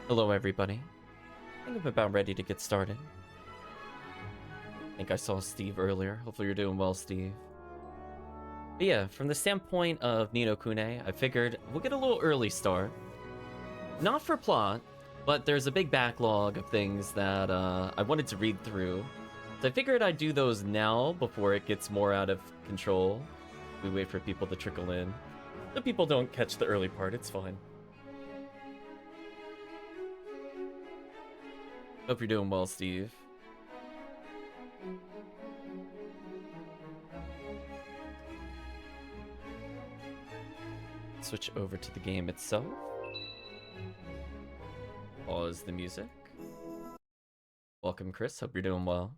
Hello, everybody. I think I'm about ready to get started. I think I saw Steve earlier. Hopefully you're doing well, Steve. But yeah, from the standpoint of Ni no Kuni, I figured we'll get a little early start. Not for plot, but there's a big backlog of things that I wanted to read through. So I figured I'd do those now before it gets more out of control. We wait for people to trickle in. The people don't catch the early part, it's fine. Hope you're doing well, Steve. Switch over to the game itself. Pause the music. Welcome, Chris. Hope you're doing well.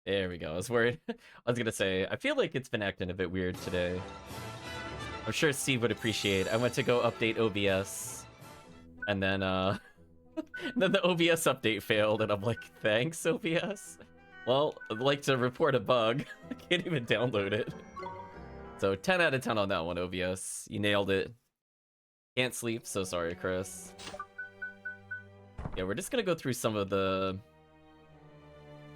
There we go. I was worried. I was gonna say, I feel like it's been acting a bit weird today. I'm sure Steve would appreciate. I went to go update OBS, and then then the OBS update failed, and I'm like, thanks, OBS. Well, I'd like to report a bug. I can't even download it. So 10 out of 10 on that one, OBS. You nailed it. Can't sleep. So sorry, Chris. Yeah, we're just gonna go through some of the,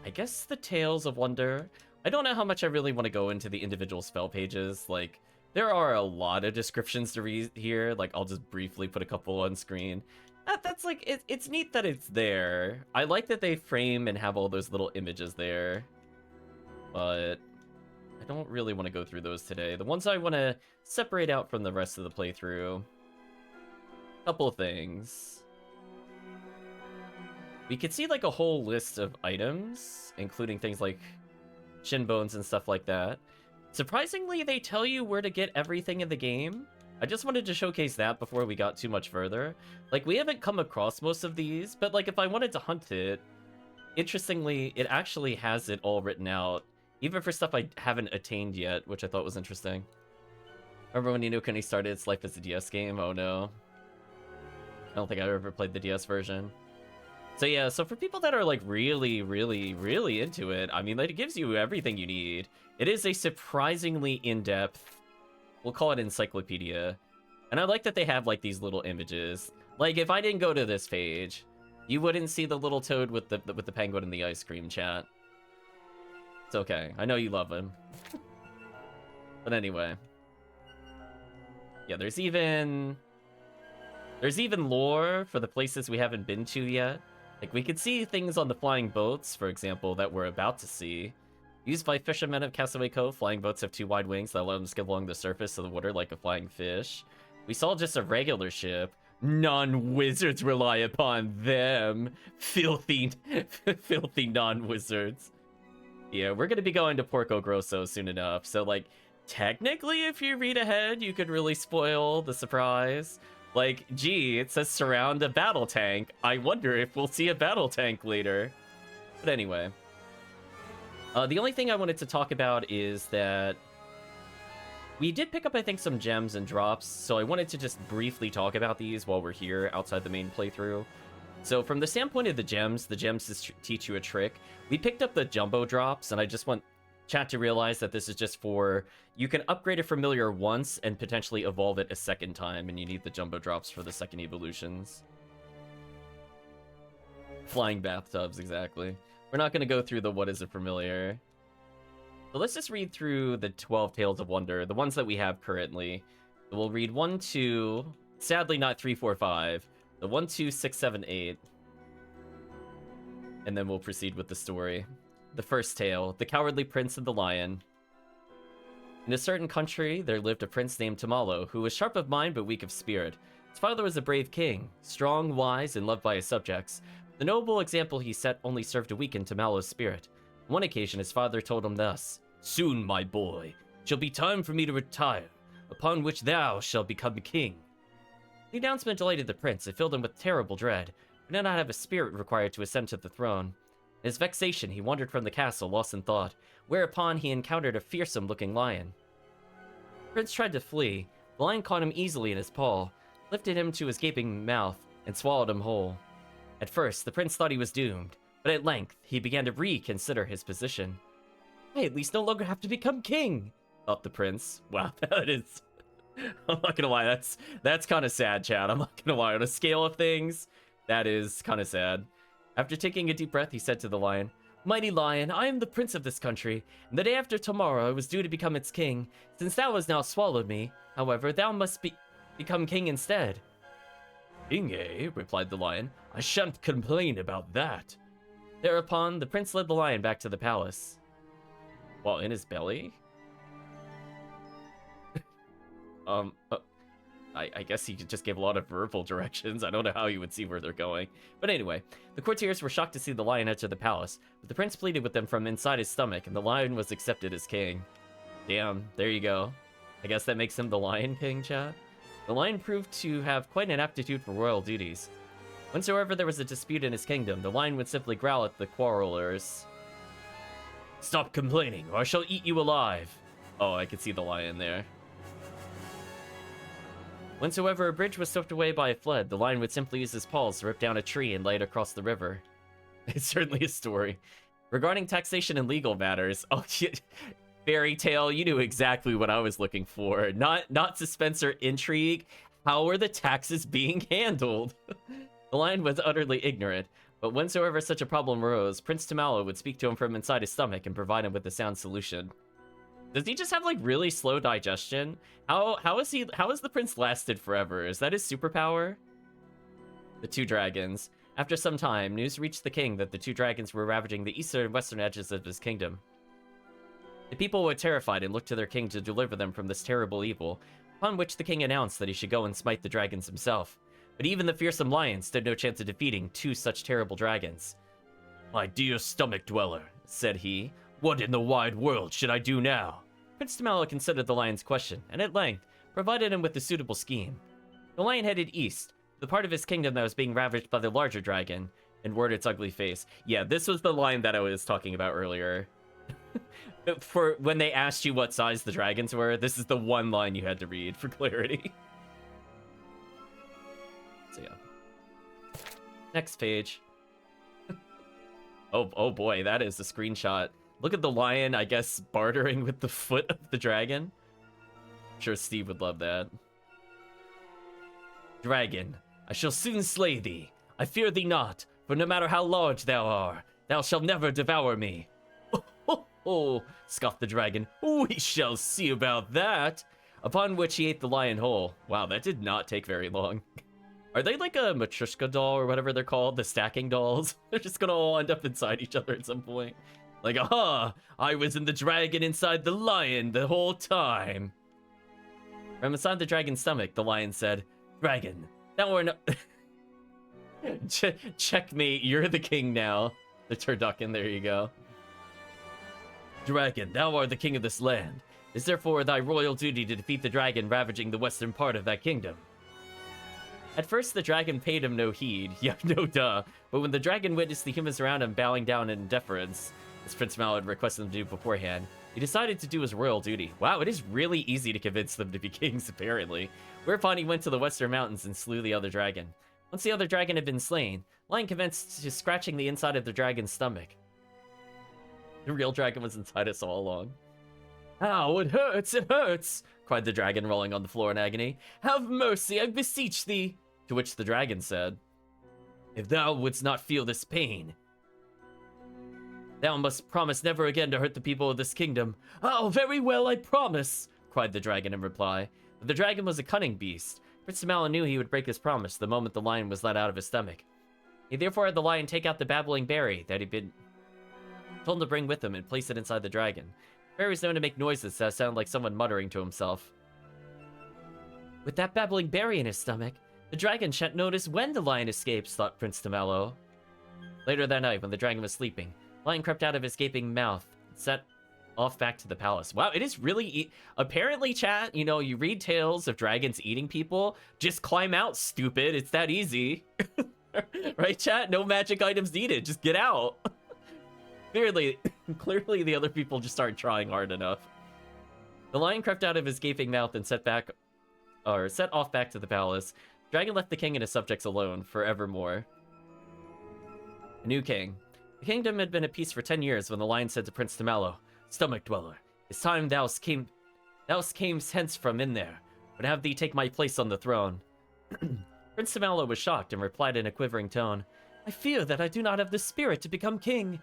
I guess, the Tales of Wonder. I don't know how much I really want to go into the individual spell pages. Like, there are a lot of descriptions to read here. Like, I'll just briefly put a couple on screen. That's like, it's neat that it's there. I like that they frame and have all those little images there. But I don't really want to go through those today. The ones I want to separate out from the rest of the playthrough. Couple things. We could see like a whole list of items, including things like shin bones and stuff like that. Surprisingly, they tell you where to get everything in the game. I just wanted to showcase that before we got too much further. Like, we haven't come across most of these, but like if I wanted to hunt it, interestingly, it actually has it all written out, even for stuff I haven't attained yet, which I thought was interesting. Remember when Ni no Kuni started its life as a DS game? Oh no. I don't think I ever played the DS version. So yeah, so for people that are like really, really, really into it, I mean, like, it gives you everything you need. It is a surprisingly in-depth, we'll call it encyclopedia. And I like that they have like these little images. Like, if I didn't go to this page, you wouldn't see the little toad with the penguin and the ice cream, chat. It's okay. I know you love him. But anyway. Yeah, there's even lore for the places we haven't been to yet. Like, we could see things on the flying boats, for example, that we're about to see. Used by fishermen of Castaway Cove, flying boats have 2 wide wings that allow them to skip along the surface of the water like a flying fish. We saw just a regular ship. Non-wizards rely upon them. Filthy, filthy non-wizards. Yeah, we're gonna be going to Porco Grosso soon enough, so, like, technically, if you read ahead, you could really spoil the surprise. Like, gee, it says surround a battle tank. I wonder if we'll see a battle tank later. But anyway. The only thing I wanted to talk about is that we did pick up, I think, some gems and drops, so I wanted to just briefly talk about these while we're here outside the main playthrough. So from the standpoint of the gems just teach you a trick. We picked up the jumbo drops, and I just want chat to realize that this is just for, you can upgrade a familiar once and potentially evolve it a second time, and you need the jumbo drops for the second evolutions. Flying bathtubs, exactly. We're not going to go through the what is a familiar. So let's just read through the 12 Tales of Wonder, the ones that we have currently. So we'll read 1, 2, sadly not 3, 4, 5, the 1, 2, 6, 7, 8. And then we'll proceed with the story. The first tale, The Cowardly Prince and the Lion. In a certain country, there lived a prince named Tamalo, who was sharp of mind but weak of spirit. His father was a brave king, strong, wise, and loved by his subjects. The noble example he set only served to weaken Tamalo's spirit. On one occasion, his father told him thus, "Soon, my boy, shall be time for me to retire, upon which thou shalt become king." The announcement delighted the prince. It filled him with terrible dread. He did not have a spirit required to ascend to the throne. In his vexation, he wandered from the castle, lost in thought, whereupon he encountered a fearsome-looking lion. The prince tried to flee. The lion caught him easily in his paw, lifted him to his gaping mouth, and swallowed him whole. At first, the prince thought he was doomed, but at length, he began to reconsider his position. "I at least no longer have to become king," thought the prince. Wow, that is... I'm not gonna lie, that's kind of sad, chat. I'm not gonna lie. On a scale of things, that is kind of sad. After taking a deep breath, he said to the lion, "Mighty lion, I am the prince of this country, and the day after tomorrow I was due to become its king. Since thou hast now swallowed me, however, thou must become king instead." "King, eh?" replied the lion. "I shan't complain about that." Thereupon, the prince led the lion back to the palace. While in his belly? I guess he just gave a lot of verbal directions. I don't know how you would see where they're going. But anyway, the courtiers were shocked to see the lion enter the palace, but the prince pleaded with them from inside his stomach, and the lion was accepted as king. Damn, there you go. I guess that makes him the Lion King, chat. The lion proved to have quite an aptitude for royal duties. Whensoever there was a dispute in his kingdom, the lion would simply growl at the quarrelers. "Stop complaining, or I shall eat you alive." Oh, I could see the lion there. Whensoever a bridge was swept away by a flood, the lion would simply use his paws to rip down a tree and lay it across the river. It's certainly a story. Regarding taxation and legal matters, oh, fairy tale, you knew exactly what I was looking for. Not suspense or intrigue. How are the taxes being handled? The lion was utterly ignorant, but whensoever such a problem arose, Prince Tamalo would speak to him from inside his stomach and provide him with a sound solution. Does he just have like really slow digestion? How has the prince lasted forever? Is that his superpower? The two dragons. After some time, news reached the king that the two dragons were ravaging the eastern and western edges of his kingdom. The people were terrified and looked to their king to deliver them from this terrible evil, upon which the king announced that he should go and smite the dragons himself. But even the fearsome lion stood no chance of defeating two such terrible dragons. "My dear stomach dweller," said he, "what in the wide world should I do now?" Prince Tamalo considered the lion's question, and at length provided him with a suitable scheme. The lion headed east, the part of his kingdom that was being ravaged by the larger dragon, and wore its ugly face. Yeah, this was the line that I was talking about earlier. For when they asked you what size the dragons were, this is the one line you had to read for clarity. So yeah. Next page. Oh boy, that is a screenshot. Look at the lion, I guess, bartering with the foot of the dragon. I'm sure Steve would love that. "Dragon, I shall soon slay thee. I fear thee not, for no matter how large thou art, thou shalt never devour me." "Oh," scoffed the dragon, "we shall see about that." Upon which he ate the lion whole. Wow, that did not take very long. Are they like a Matryoshka doll or whatever they're called? The stacking dolls? They're just gonna all end up inside each other at some point. Like, aha! I was in the dragon inside the lion the whole time. From inside the dragon's stomach, the lion said, "Dragon, thou art no..." Checkmate, you're the king now. The turducken, there you go. "Dragon, thou art the king of this land. It is therefore thy royal duty to defeat the dragon ravaging the western part of that kingdom." At first, the dragon paid him no heed. Yeah, no duh. But when the dragon witnessed the humans around him bowing down in deference, as Prince Mal had requested them to do beforehand, he decided to do his royal duty. Wow, it is really easy to convince them to be kings, apparently. Whereupon he went to the western mountains and slew the other dragon. Once the other dragon had been slain, Lion commenced to scratching the inside of the dragon's stomach. The real dragon was inside us all along. "Ow, it hurts, cried the dragon, rolling on the floor in agony. "Have mercy, I beseech thee." To which the dragon said, "If thou wouldst not feel this pain, thou must promise never again to hurt the people of this kingdom." "Oh, very well, I promise," cried the dragon in reply. But the dragon was a cunning beast. Prince Tamala knew he would break his promise the moment the lion was let out of his stomach. He therefore had the lion take out the babbling berry that he'd been told him to bring with him and place it inside the dragon. The berry was known to make noises that sound like someone muttering to himself. With that babbling berry in his stomach, the dragon shan't notice when the lion escapes, thought Prince Tamalo. Later that night, when the dragon was sleeping, the lion crept out of his gaping mouth and set off back to the palace. Wow, it is really... Apparently, chat, you know, you read tales of dragons eating people. Just climb out, stupid. It's that easy. Right, chat? No magic items needed. Just get out. Clearly the other people just aren't trying hard enough. The lion crept out of his gaping mouth and set off back to the palace. The dragon left the king and his subjects alone forevermore. A new king. The kingdom had been at peace for 10 years when the lion said to Prince Tamalo, "Stomach dweller, it's time thou Thou camest hence from in there, would have thee take my place on the throne. Prince Tamalo was shocked and replied in a quivering tone, I fear that I do not have the spirit to become king.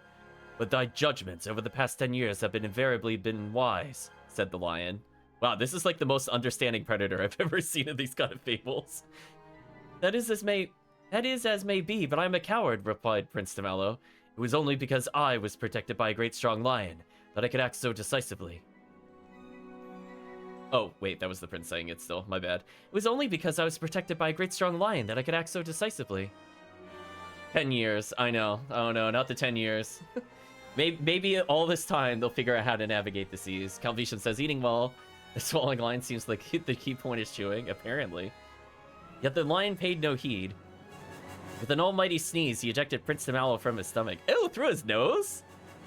But thy judgments over the past 10 years have invariably been wise, said the lion. Wow, this is like the most understanding predator I've ever seen in these kind of fables. That is as may be, but I'm a coward, replied Prince Tamalo. It was only because I was protected by a great strong lion that I could act so decisively. Oh, wait, that was the prince saying it still. My bad. It was only because I was protected by a great strong lion that I could act so decisively. 10 years, I know. Oh no, not the 10 years. Maybe all this time they'll figure out how to navigate the seas. Calvetian says, eating well. The swallowing lion seems like the key point is chewing, apparently. Yet the lion paid no heed. With an almighty sneeze, he ejected Prince Tamalo from his stomach. Ew, through his nose?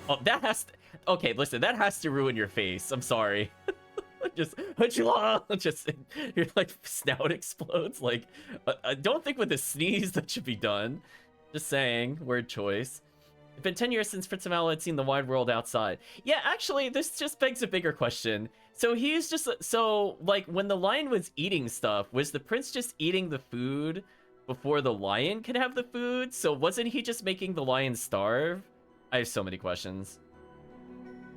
Oh, that has to... Okay, listen, that has to ruin your face. I'm sorry. just your like snout explodes. Like, I don't think with a sneeze that should be done. Just saying, word choice. It's been 10 years since Prince Tamalo had seen the wide world outside. Yeah, actually, this just begs a bigger question. So he's just, so like when the lion was eating stuff, was the prince just eating the food before the lion could have the food? So wasn't he just making the lion starve? I have so many questions.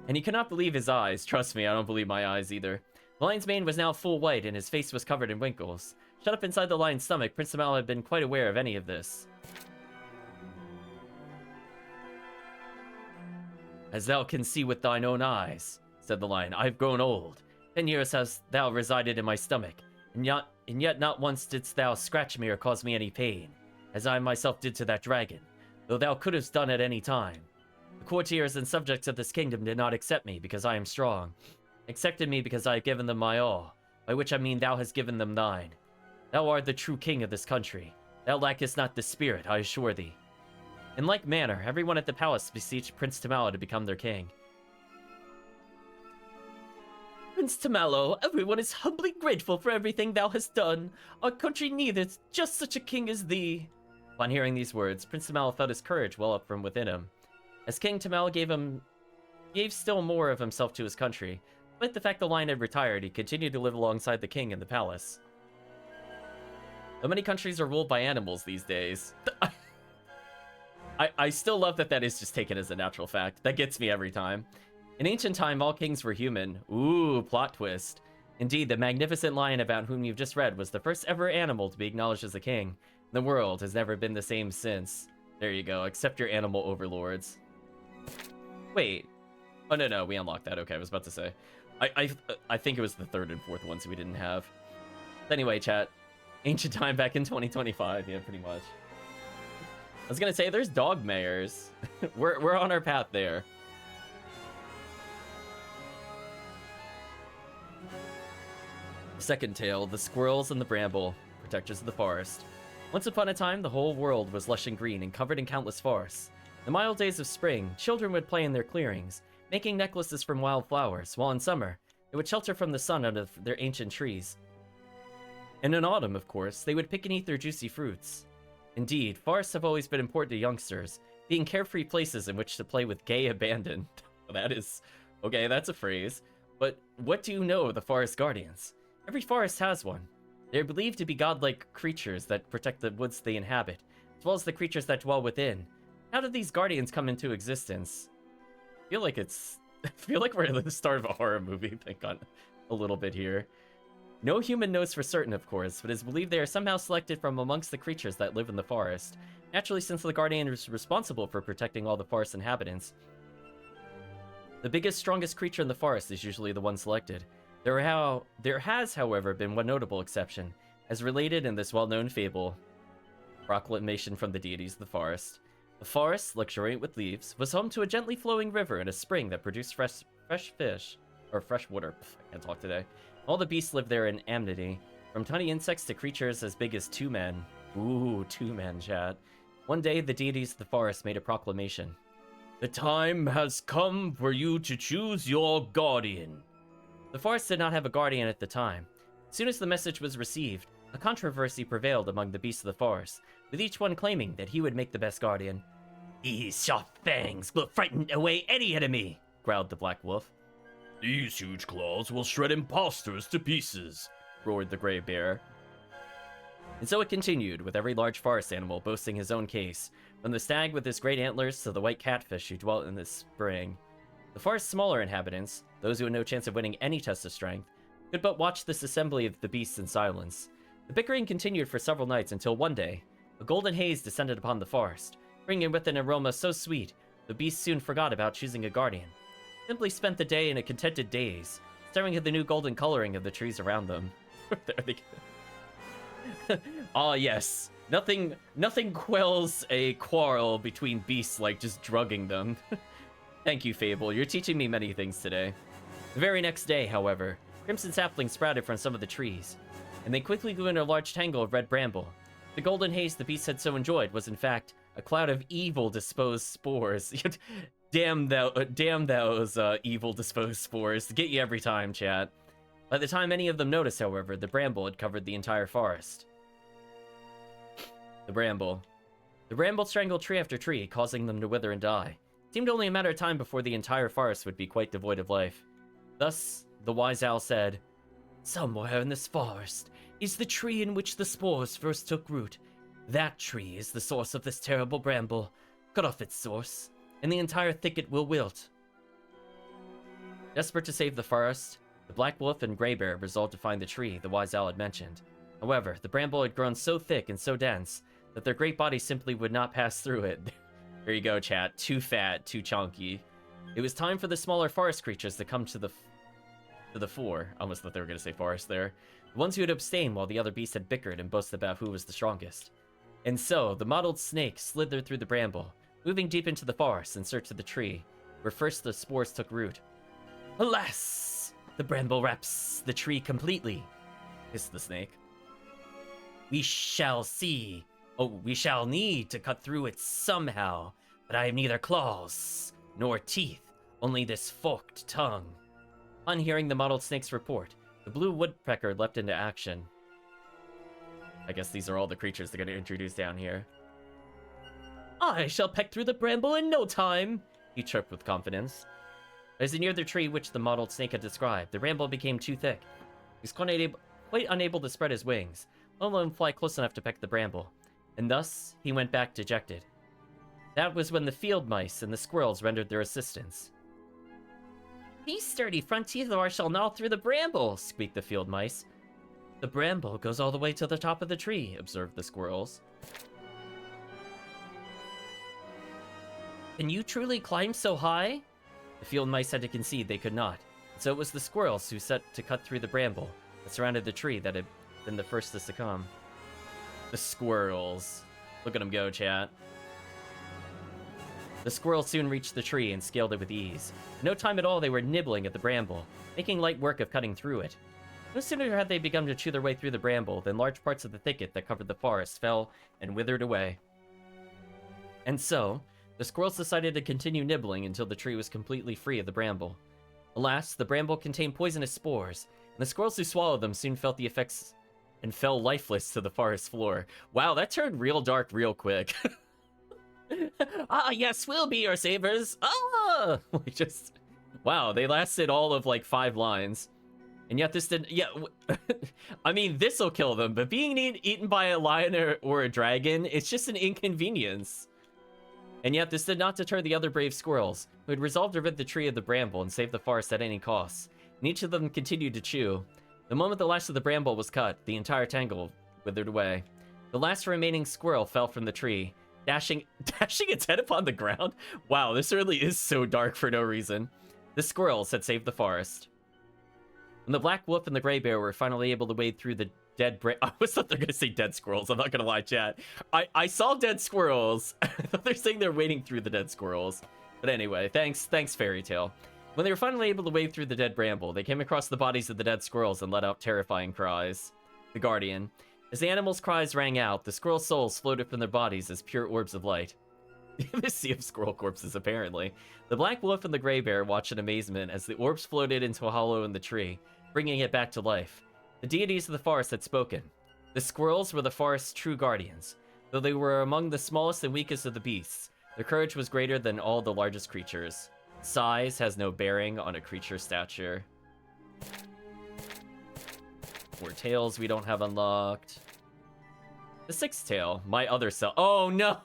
And he could not believe his eyes. Trust me, I don't believe my eyes either. The lion's mane was now full white and his face was covered in wrinkles. Shut up inside the lion's stomach, Prince Tamalo had been quite aware of any of this. As thou can see with thine own eyes, said the lion, I've grown old. 10 years hast thou resided in my stomach, and yet not once didst thou scratch me or cause me any pain, as I myself did to that dragon, though thou couldst done at any time. The courtiers and subjects of this kingdom did not accept me because I am strong, accepted me because I have given them my all, by which I mean thou hast given them thine. Thou art the true king of this country. Thou lackest not the spirit, I assure thee. In like manner, everyone at the palace beseeched Prince Tamalo to become their king. Prince Tamalo, everyone is humbly grateful for everything thou hast done. Our country needeth just such a king as thee. Upon hearing these words, Prince Tamalo felt his courage well up from within him. As King Tamalo gave still more of himself to his country. Despite the fact the lion had retired, he continued to live alongside the king in the palace. Though many countries are ruled by animals these days. I still love that is just taken as a natural fact. That gets me every time. In ancient time, all kings were human. Ooh, plot twist. Indeed, the magnificent lion about whom you've just read was the first ever animal to be acknowledged as a king. The world has never been the same since. There you go, except your animal overlords. Wait. Oh, no, we unlocked that. Okay, I was about to say. I think it was the third and fourth ones we didn't have. Anyway, chat. Ancient time back in 2025. Yeah, pretty much. I was gonna say, there's dog mayors. we're on our path there. Second tale, the squirrels and the bramble, protectors of the forest. Once upon a time, the whole world was lush and green and covered in countless forests. In the mild days of spring, children would play in their clearings, making necklaces from wild flowers, while in summer, they would shelter from the sun under their ancient trees. And in autumn, of course, they would pick and eat their juicy fruits. Indeed, forests have always been important to youngsters, being carefree places in which to play with gay abandon. That is... okay, that's a phrase. But what do you know of the forest guardians? Every forest has one. They are believed to be godlike creatures that protect the woods they inhabit, as well as the creatures that dwell within. How did these guardians come into existence? I feel like we're at the start of a horror movie, think on a little bit here. No human knows for certain, of course, but it is believed they are somehow selected from amongst the creatures that live in the forest. Naturally, since the guardian is responsible for protecting all the forest inhabitants, the biggest, strongest creature in the forest is usually the one selected. There has, however, been one notable exception, as related in this well-known fable. Proclamation from the deities of the forest. The forest, luxuriant with leaves, was home to a gently flowing river and a spring that produced fresh fish, or fresh water. I can't talk today. All the beasts lived there in amity, from tiny insects to creatures as big as 2 men. Ooh, 2 men, chat. One day, the deities of the forest made a proclamation. The time has come for you to choose your guardian. The forest did not have a guardian at the time. As soon as the message was received, a controversy prevailed among the beasts of the forest, with each one claiming that he would make the best guardian. These sharp fangs will frighten away any enemy, growled the black wolf. These huge claws will shred imposters to pieces, roared the gray bear. And so it continued, with every large forest animal boasting his own case, from the stag with his great antlers to the white catfish who dwelt in the spring. The forest's smaller inhabitants, those who had no chance of winning any test of strength, could but watch this assembly of the beasts in silence. The bickering continued for several nights until one day, a golden haze descended upon the forest, bringing with an aroma so sweet, the beasts soon forgot about choosing a guardian. Simply spent the day in a contented daze, staring at the new golden coloring of the trees around them. Ah, yes. Nothing quells a quarrel between beasts like just drugging them. Thank you, Fable. You're teaching me many things today. The very next day, however, crimson saplings sprouted from some of the trees, and they quickly grew into a large tangle of red bramble. The golden haze the beasts had so enjoyed was, in fact, a cloud of evil-disposed spores. Damn those evil-disposed spores. Get you every time, chat. By the time any of them noticed, however, the bramble had covered the entire forest. The bramble strangled tree after tree, causing them to wither and die. It seemed only a matter of time before the entire forest would be quite devoid of life. Thus, the wise owl said, "Somewhere in this forest is the tree in which the spores first took root. That tree is the source of this terrible bramble. Cut off its source, and the entire thicket will wilt." Desperate to save the forest, the black wolf and gray bear resolved to find the tree the wise owl had mentioned. However, the bramble had grown so thick and so dense that their great bodies simply would not pass through it. There you go, chat. Too fat, too chunky. It was time for the smaller forest creatures to come to the fore. I almost thought they were going to say forest there. The ones who had abstained while the other beasts had bickered and boasted about who was the strongest. And so, the mottled snake slithered through the bramble, moving deep into the forest in search of the tree, where first the spores took root. "Alas! The bramble wraps the tree completely," hissed the snake. "We shall see. Oh, we shall need to cut through it somehow, but I have neither claws nor teeth, only this forked tongue." On hearing the mottled snake's report, the blue woodpecker leapt into action. I guess these are all the creatures they're going to introduce down here. "I shall peck through the bramble in no time," he chirped with confidence. As he neared the tree which the mottled snake had described, the bramble became too thick. He was quite unable to spread his wings, let alone fly close enough to peck the bramble, and thus he went back dejected. That was when the field mice and the squirrels rendered their assistance. "These sturdy front teeth of ours shall gnaw through the bramble," squeaked the field mice. "The bramble goes all the way to the top of the tree," observed the squirrels. "Can you truly climb so high?" The field mice had to concede they could not, and so it was the squirrels who set to cut through the bramble that surrounded the tree that had been the first to succumb. The squirrels. Look at them go, chat. The squirrels soon reached the tree and scaled it with ease. In no time at all, they were nibbling at the bramble, making light work of cutting through it. No sooner had they begun to chew their way through the bramble than large parts of the thicket that covered the forest fell and withered away. And so, the squirrels decided to continue nibbling until the tree was completely free of the bramble. Alas, the bramble contained poisonous spores, and the squirrels who swallowed them soon felt the effects and fell lifeless to the forest floor. Wow, that turned real dark real quick. "Ah, yes, we'll be your savers. Ah!" Wow, they lasted all of like 5 lines. And yet this didn't, I mean, this'll kill them, but being eaten by a lion or a dragon, it's just an inconvenience. And yet this did not deter the other brave squirrels, who had resolved to rid the tree of the bramble and save the forest at any cost. And each of them continued to chew. The moment the last of the bramble was cut, the entire tangle withered away. The last remaining squirrel fell from the tree, dashing its head upon the ground. Wow, this really is so dark for no reason. The squirrels had saved the forest. When the black wolf and the gray bear were finally able to wade through the dead I was thought they're gonna say dead squirrels. I'm not gonna lie, chat. I saw dead squirrels. I thought they're saying they're wading through the dead squirrels. But anyway, thanks Fairy Tale. When they were finally able to wade through the dead bramble, they came across the bodies of the dead squirrels and let out terrifying cries. The Guardian. As the animals' cries rang out, the squirrel souls floated from their bodies as pure orbs of light. The sea of squirrel corpses, apparently. The black wolf and the gray bear watched in amazement as the orbs floated into a hollow in the tree, bringing it back to life. The deities of the forest had spoken. The squirrels were the forest's true guardians. Though they were among the smallest and weakest of the beasts, their courage was greater than all the largest creatures. Size has no bearing on a creature's stature. More tails we don't have unlocked. The sixth tail, my other self. Oh no!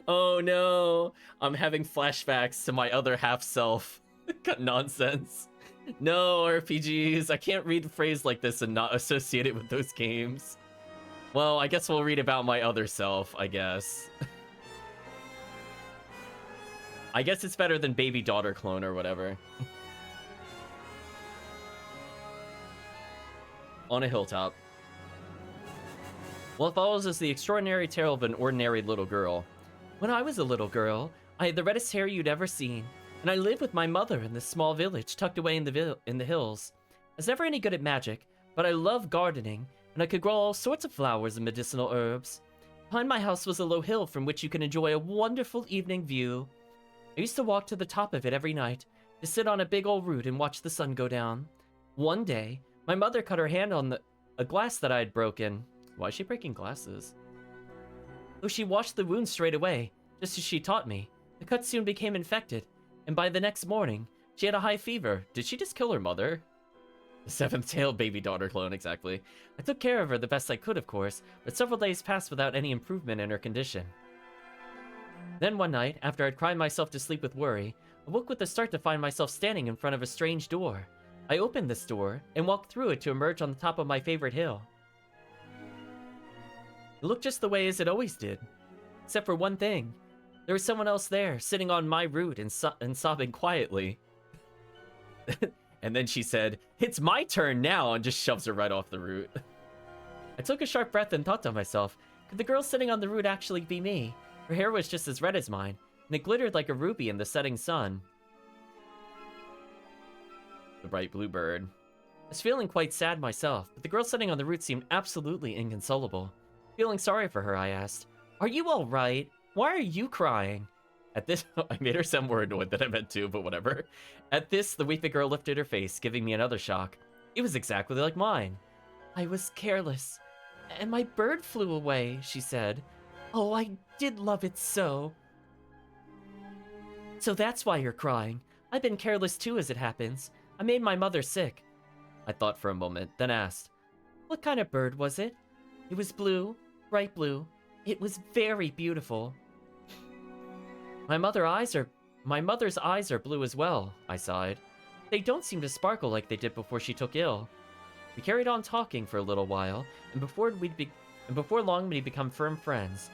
Oh no! I'm having flashbacks to my other half self. Nonsense. No, RPGs. I can't read a phrase like this and not associate it with those games. Well, I guess we'll read about my other self, I guess. I guess it's better than baby daughter clone or whatever. On a hilltop. What follows is the extraordinary tale of an ordinary little girl. When I was a little girl, I had the reddest hair you'd ever seen, and I lived with my mother in this small village tucked away in the hills. I was never any good at magic, but I loved gardening, and I could grow all sorts of flowers and medicinal herbs. Behind my house was a low hill from which you can enjoy a wonderful evening view. I used to walk to the top of it every night, to sit on a big old root and watch the sun go down. One day, my mother cut her hand on a glass that I had broken. Why is she breaking glasses? Though she washed the wound straight away, just as she taught me. The cut soon became infected, and by the next morning, she had a high fever. Did she just kill her mother? The seventh-tailed baby daughter clone, exactly. I took care of her the best I could, of course, but several days passed without any improvement in her condition. Then one night, after I'd cried myself to sleep with worry, I woke with a start to find myself standing in front of a strange door. I opened this door, and walked through it to emerge on the top of my favorite hill. It looked just the way as it always did. Except for one thing. There was someone else there, sitting on my root and sobbing quietly. And then she said, "It's my turn now," and just shoves her right off the root. I took a sharp breath and thought to myself, could the girl sitting on the root actually be me? Her hair was just as red as mine, and it glittered like a ruby in the setting sun. The bright blue bird. I was feeling quite sad myself, but the girl sitting on the root seemed absolutely inconsolable. Feeling sorry for her, I asked, "Are you all right? Why are you crying?" At this, I made her sound more annoyed than I meant to, but whatever. At this, the weepy girl lifted her face, giving me another shock. It was exactly like mine. "I was careless, and my bird flew away," she said. "Oh, I did love it so." "So that's why you're crying. I've been careless too, as it happens. I made my mother sick." I thought for a moment, then asked, "What kind of bird was it?" "It was blue, bright blue. It was very beautiful." My mother's eyes are blue as well," I sighed. "They don't seem to sparkle like they did before she took ill." We carried on talking for a little while, and before long we'd become firm friends.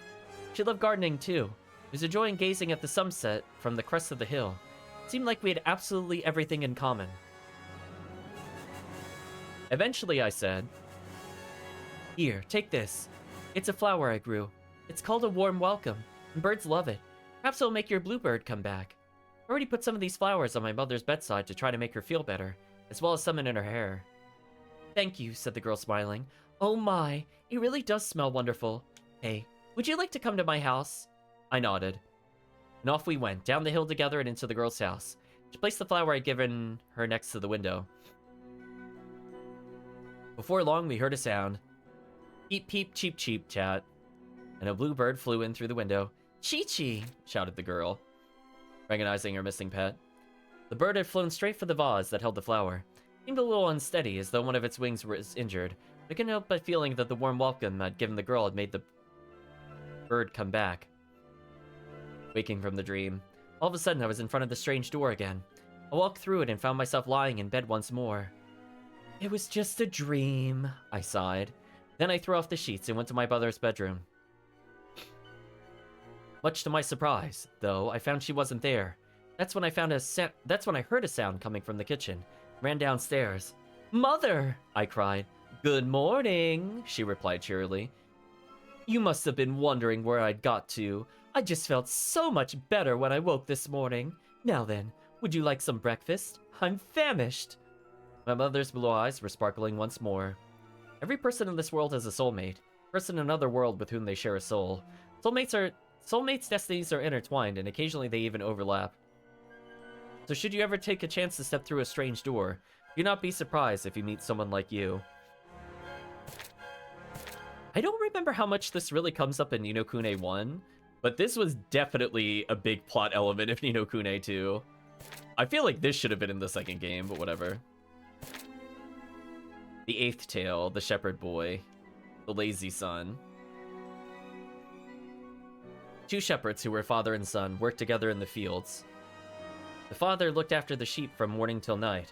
She loved gardening too. It was a joy in gazing at the sunset from the crest of the hill. It seemed like we had absolutely everything in common. Eventually I said, "Here, take this. It's a flower I grew. It's called a warm welcome, and birds love it. Perhaps it'll make your bluebird come back. I already put some of these flowers on my mother's bedside to try to make her feel better, as well as some in her hair." "Thank you," said the girl, smiling. "Oh my, it really does smell wonderful. Hey, would you like to come to my house?" I nodded. And off we went, down the hill together and into the girl's house. She placed the flower I'd given her next to the window. Before long, we heard a sound. "Peep, peep, cheep, cheep," chat. And a blue bird flew in through the window. "Chi-Chi!" shouted the girl, recognizing her missing pet. The bird had flown straight for the vase that held the flower. It seemed a little unsteady, as though one of its wings was injured. I couldn't help but feeling that the warm welcome I'd given the girl had made the bird come back. Waking from the dream, all of a sudden I was in front of the strange door again. I walked through it and found myself lying in bed once more. "It was just a dream," I sighed. Then I threw off the sheets and went to my mother's bedroom. Much to my surprise, though, I found she wasn't there. That's when I heard a sound coming from the kitchen. Ran downstairs. "Mother!" I cried. "Good morning," she replied cheerily. "You must have been wondering where I'd got to. I just felt so much better when I woke this morning. Now then, would you like some breakfast? I'm famished." My mother's blue eyes were sparkling once more. Every person in this world has a soulmate. A person in another world with whom they share a soul. Soulmates' destinies are intertwined, and occasionally they even overlap. So should you ever take a chance to step through a strange door, do not be surprised if you meet someone like you. I don't remember how much this really comes up in Ni no Kuni 1, But this was definitely a big plot element of Ni no Kuni 2. I feel like this should have been in the second game, but whatever. The eighth tale, the shepherd boy, the lazy son. Two shepherds who were father and son worked together in the fields. The father looked after the sheep from morning till night.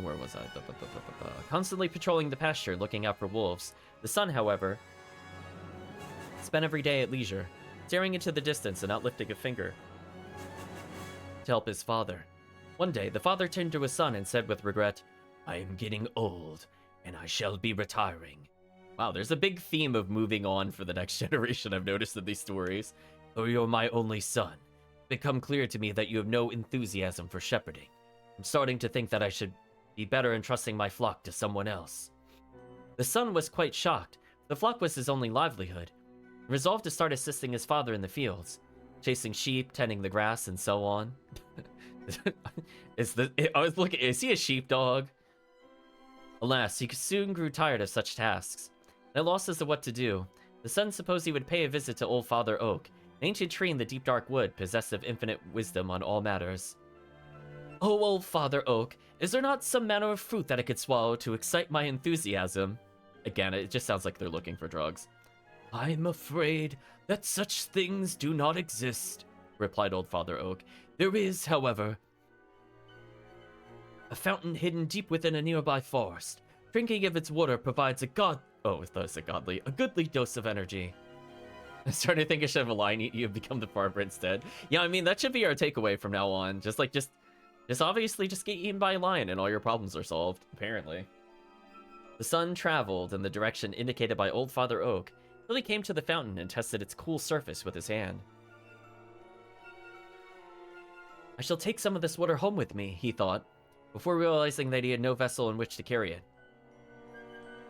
Where was I? Constantly patrolling the pasture, looking out for wolves. The son, however, spent every day at leisure, staring into the distance and not lifting a finger to help his father. One day, the father turned to his son and said with regret, "I am getting old, and I shall be retiring." Wow, there's a big theme of moving on for the next generation I've noticed in these stories. "Though you're my only son, it's become clear to me that you have no enthusiasm for shepherding. I'm starting to think that I should be better entrusting my flock to someone else." The son was quite shocked. The flock was his only livelihood. He resolved to start assisting his father in the fields, chasing sheep, tending the grass, and so on. I was looking, is he a sheepdog? Alas, he soon grew tired of such tasks. At a loss as to what to do, the son supposed he would pay a visit to old Father Oak, an ancient tree in the deep dark wood possessed of infinite wisdom on all matters. "Oh, old Father Oak, is there not some manner of fruit that I could swallow to excite my enthusiasm?" Again, it just sounds like they're looking for drugs. "I'm afraid that such things do not exist," replied old Father Oak. "There is, however, a fountain hidden deep within a nearby forest. Drinking of its water provides a goodly dose of energy." I'm starting to think I should have a line, you become the farmer instead. Yeah, I mean, that should be our takeaway from now on. Just obviously just get eaten by a lion and all your problems are solved, apparently. The son traveled in the direction indicated by old Father Oak till he came to the fountain and tested its cool surface with his hand. "I shall take some of this water home with me," he thought, before realizing that he had no vessel in which to carry it.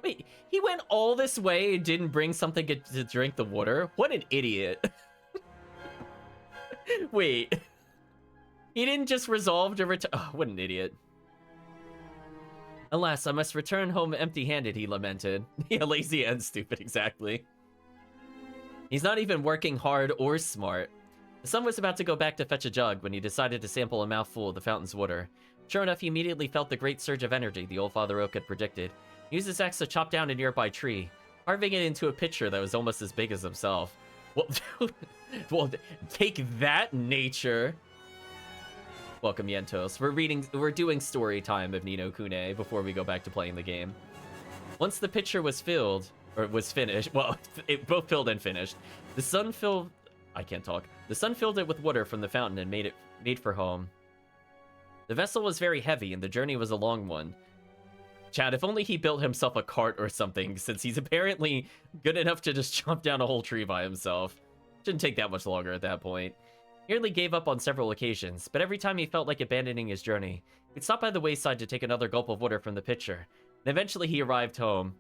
Wait, he went all this way and didn't bring something to drink the water? What an idiot. Wait. He didn't just resolve to return. Oh, what an idiot. "Alas, I must return home empty-handed," he lamented. Yeah, lazy and stupid, exactly. He's not even working hard or smart. The son was about to go back to fetch a jug when he decided to sample a mouthful of the fountain's water. Sure enough, he immediately felt the great surge of energy the old Father Oak had predicted. He used his axe to chop down a nearby tree, carving it into a pitcher that was almost as big as himself. Well, take that, nature. Welcome, Yentos. We're doing story time of Ni no Kuni before we go back to playing the game. Once the pitcher was filled, or was finished, well, it both filled and finished, the son filled it with water from the fountain and made for home. The vessel was very heavy and the journey was a long one. Chad, if only he built himself a cart or something, since he's apparently good enough to just chop down a whole tree by himself. Shouldn't take that much longer at that point. He nearly gave up on several occasions, but every time he felt like abandoning his journey, he'd stop by the wayside to take another gulp of water from the pitcher. And eventually he arrived home.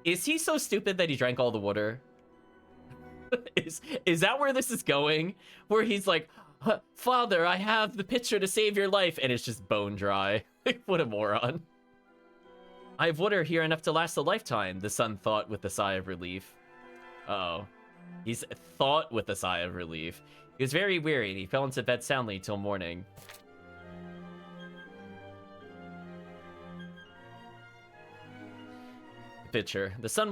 Is he so stupid that he drank all the water? Is that where this is going? Where he's like, "Father, I have the pitcher to save your life," and it's just bone dry. What a moron. "I have water here enough to last a lifetime," the son thought with a sigh of relief. Uh-oh. He's thought with a sigh of relief. He was very weary and he fell into bed soundly till morning. Pitcher. The son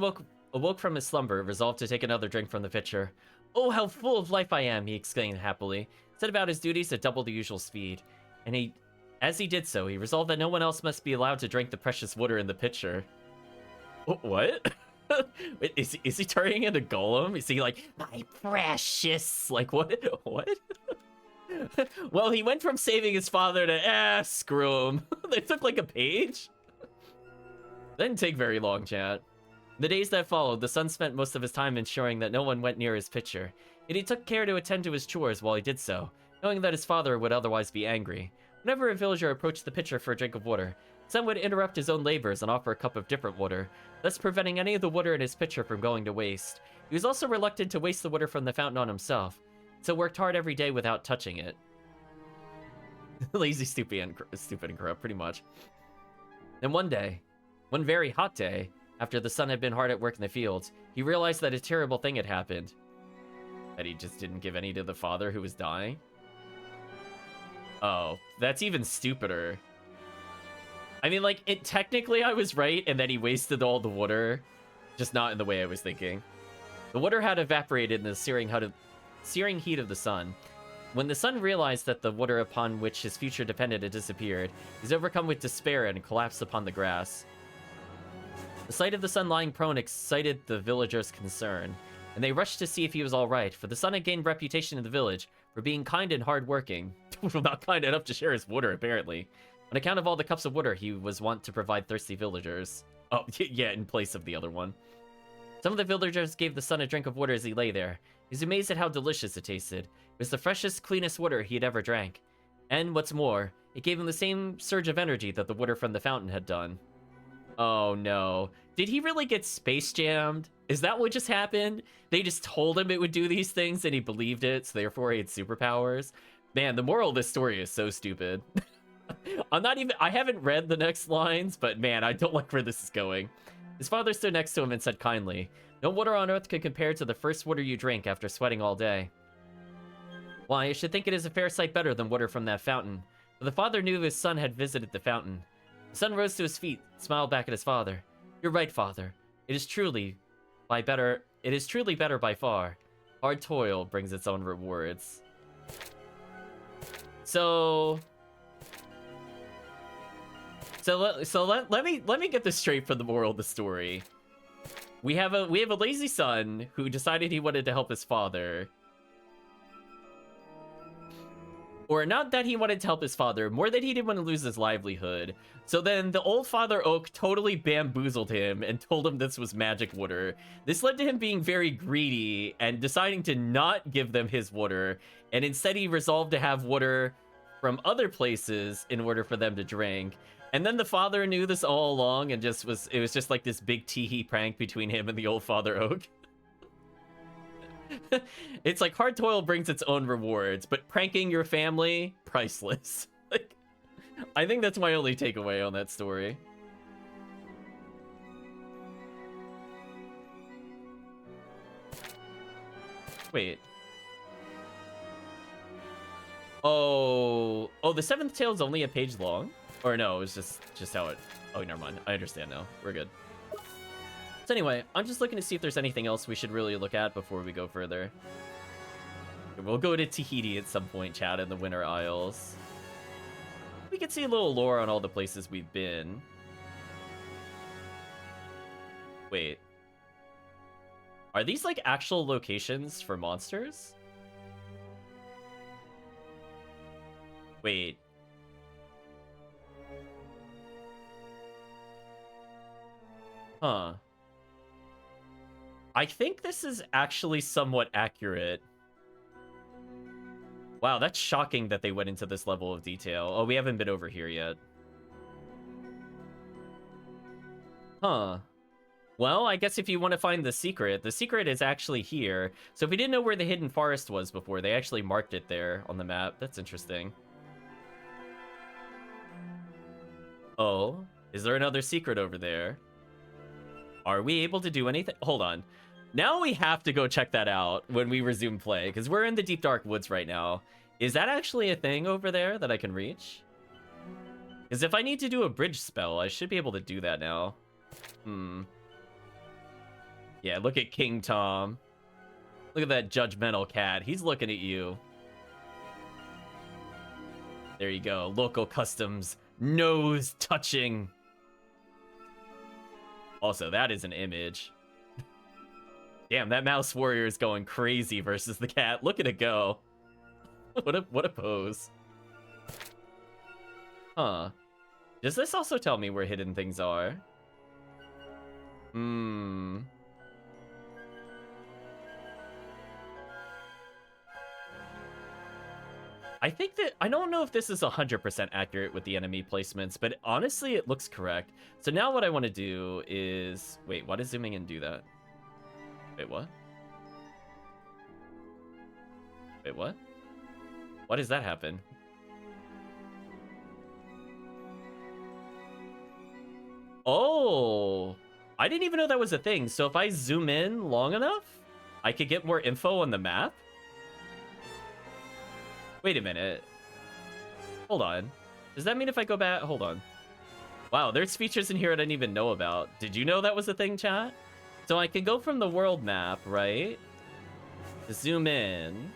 awoke from his slumber, resolved to take another drink from the pitcher. "Oh, how full of life I am," he exclaimed happily. Set about his duties at double the usual speed. And as he did so, he resolved that no one else must be allowed to drink the precious water in the pitcher. What? Wait, is he turning into Golem? Is he like, "My precious"? Like, what? What? Well, he went from saving his father to, screw him. They took like a page? Didn't take very long, chat. The days that followed, the son spent most of his time ensuring that no one went near his pitcher. Yet he took care to attend to his chores while he did so, knowing that his father would otherwise be angry. Whenever a villager approached the pitcher for a drink of water, the son would interrupt his own labors and offer a cup of different water, thus preventing any of the water in his pitcher from going to waste. He was also reluctant to waste the water from the fountain on himself, so worked hard every day without touching it. Lazy, stupid, and corrupt, pretty much. Then one day, one very hot day, After the son had been hard at work in the fields, he realized that a terrible thing had happened. That he just didn't give any to the father who was dying? Oh, that's even stupider. I mean, like, technically I was right, and then he wasted all the water. Just not in the way I was thinking. The water had evaporated in the searing heat of the sun. When the son realized that the water upon which his future depended had disappeared, he was overcome with despair and collapsed upon the grass. The sight of the son lying prone excited the villagers' concern, and they rushed to see if he was all right, for the son had gained reputation in the village for being kind and hardworking. Not kind enough to share his water, apparently. On account of all the cups of water he was wont to provide thirsty villagers. Oh, yeah, in place of the other one. Some of the villagers gave the son a drink of water as he lay there. He was amazed at how delicious it tasted. It was the freshest, cleanest water he had ever drank. And what's more, it gave him the same surge of energy that the water from the fountain had done. Oh no. Did he really get space jammed? Is that what just happened? They just told him it would do these things and he believed it, so therefore he had superpowers? Man, the moral of this story is so stupid. I haven't read the next lines, but man, I don't like where this is going. His father stood next to him and said kindly, "No water on earth could compare to the first water you drink after sweating all day. Why, I should think it is a fair sight better than water from that fountain." For the father knew his son had visited the fountain. The son rose to his feet, smiled back at his father. "You're right, father. It is truly better by far. Hard toil brings its own rewards." So let me get this straight from the moral of the story. We have a lazy son who decided he wanted to help his father. Or not that he wanted to help his father, more that he didn't want to lose his livelihood. So then the old Father Oak totally bamboozled him and told him this was magic water. This led to him being very greedy and deciding to not give them his water. And instead he resolved to have water from other places in order for them to drink. And then the father knew this all along and it was just like this big tee-hee prank between him and the old Father Oak. It's like hard toil brings its own rewards, but pranking your family, priceless. Like, I think that's my only takeaway on that story. Wait. Oh, the seventh tale is only a page long? Or no, it's just how it... Oh, never mind. I understand now. We're good. So anyway, I'm just looking to see if there's anything else we should really look at before we go further. We'll go to Tahiti at some point, chat, in the Winter Isles. We can see a little lore on all the places we've been. Wait. Are these, like, actual locations for monsters? Wait. Huh. I think this is actually somewhat accurate. Wow, that's shocking that they went into this level of detail. Oh, we haven't been over here yet. Huh. Well, I guess if you want to find the secret is actually here. So if we didn't know where the hidden forest was before, they actually marked it there on the map. That's interesting. Oh, is there another secret over there? Are we able to do anything? Hold on. Now we have to go check that out when we resume play, because we're in the deep dark woods right now. Is that actually a thing over there that I can reach? Because if I need to do a bridge spell, I should be able to do that now. Yeah, look at King Tom. Look at that judgmental cat. He's looking at you. There you go. Local customs. Nose touching. Also, that is an image. Damn, that mouse warrior is going crazy versus the cat. Look at it go. What a pose. Huh. Does this also tell me where hidden things are? I think that... I don't know if this is 100% accurate with the enemy placements, but honestly, it looks correct. So now what I want to do is... Wait, why does zooming in do that? Wait, what? Wait, what? Why does that happen? Oh! I didn't even know that was a thing. So if I zoom in long enough, I could get more info on the map? Wait a minute. Hold on. Does that mean if I go back? Hold on. Wow, there's features in here I didn't even know about. Did you know that was a thing, chat? So I can go from the world map, right? Zoom in.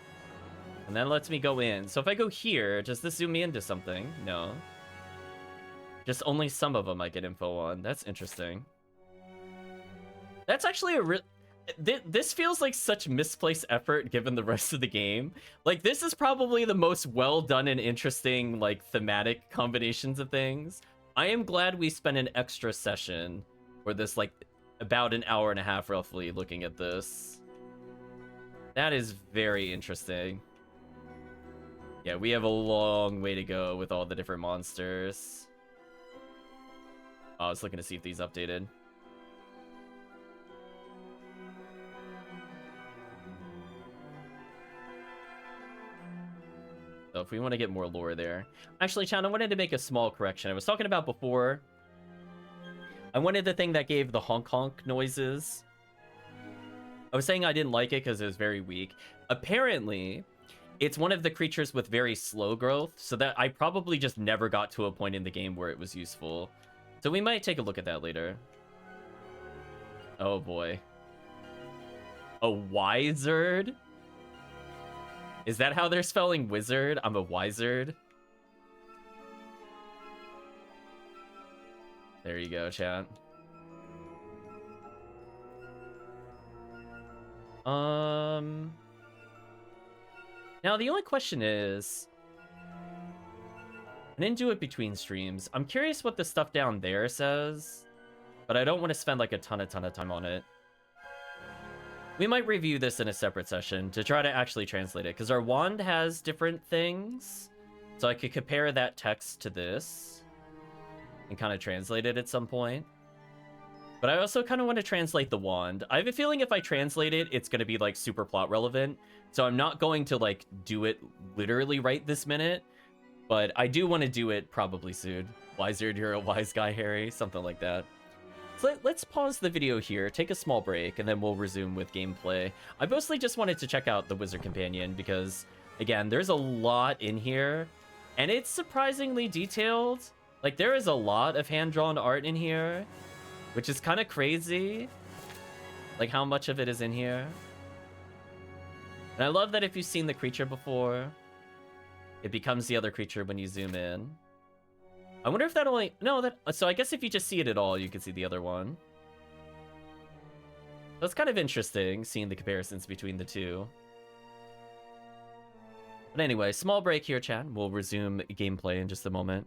And then lets me go in. So if I go here, does this zoom me into something? No. Just only some of them I get info on. That's interesting. That's actually a real... This feels like such misplaced effort given the rest of the game. Like, this is probably the most well done and interesting, like, thematic combinations of things. I am glad we spent an extra session for this, like, about an hour and a half roughly looking at this. That is very interesting. Yeah, we have a long way to go with all the different monsters. Oh, I was looking to see if these updated. So if we want to get more lore there. Actually, Chan, I wanted to make a small correction. I was talking about before. I wanted the thing that gave the honk honk noises. I was saying I didn't like it because it was very weak. Apparently, it's one of the creatures with very slow growth, so that I probably just never got to a point in the game where it was useful. So we might take a look at that later. Oh boy. A wizard? Is that how they're spelling wizard? I'm a wizard. There you go, chat. Now the only question is, I didn't do it between streams. I'm curious what the stuff down there says, but I don't want to spend like a ton of time on it. We might review this in a separate session to try to actually translate it, because our wand has different things. So I could compare that text to this and kind of translate it at some point. But I also kind of want to translate the wand. I have a feeling if I translate it, it's going to be like super plot relevant. So I'm not going to like do it literally right this minute, but I do want to do it probably soon. Wizard, you're a wise guy, Harry. Something like that. So let's pause the video here, take a small break, and then we'll resume with gameplay. I mostly just wanted to check out the Wizard Companion because, again, there's a lot in here, and it's surprisingly detailed. Like, there is a lot of hand-drawn art in here, which is kind of crazy, like how much of it is in here. And I love that if you've seen the creature before, it becomes the other creature when you zoom in. I wonder if that only... No, that... So I guess if you just see it at all, you can see the other one. That's kind of interesting, seeing the comparisons between the two. But anyway, small break here, chat. We'll resume gameplay in just a moment.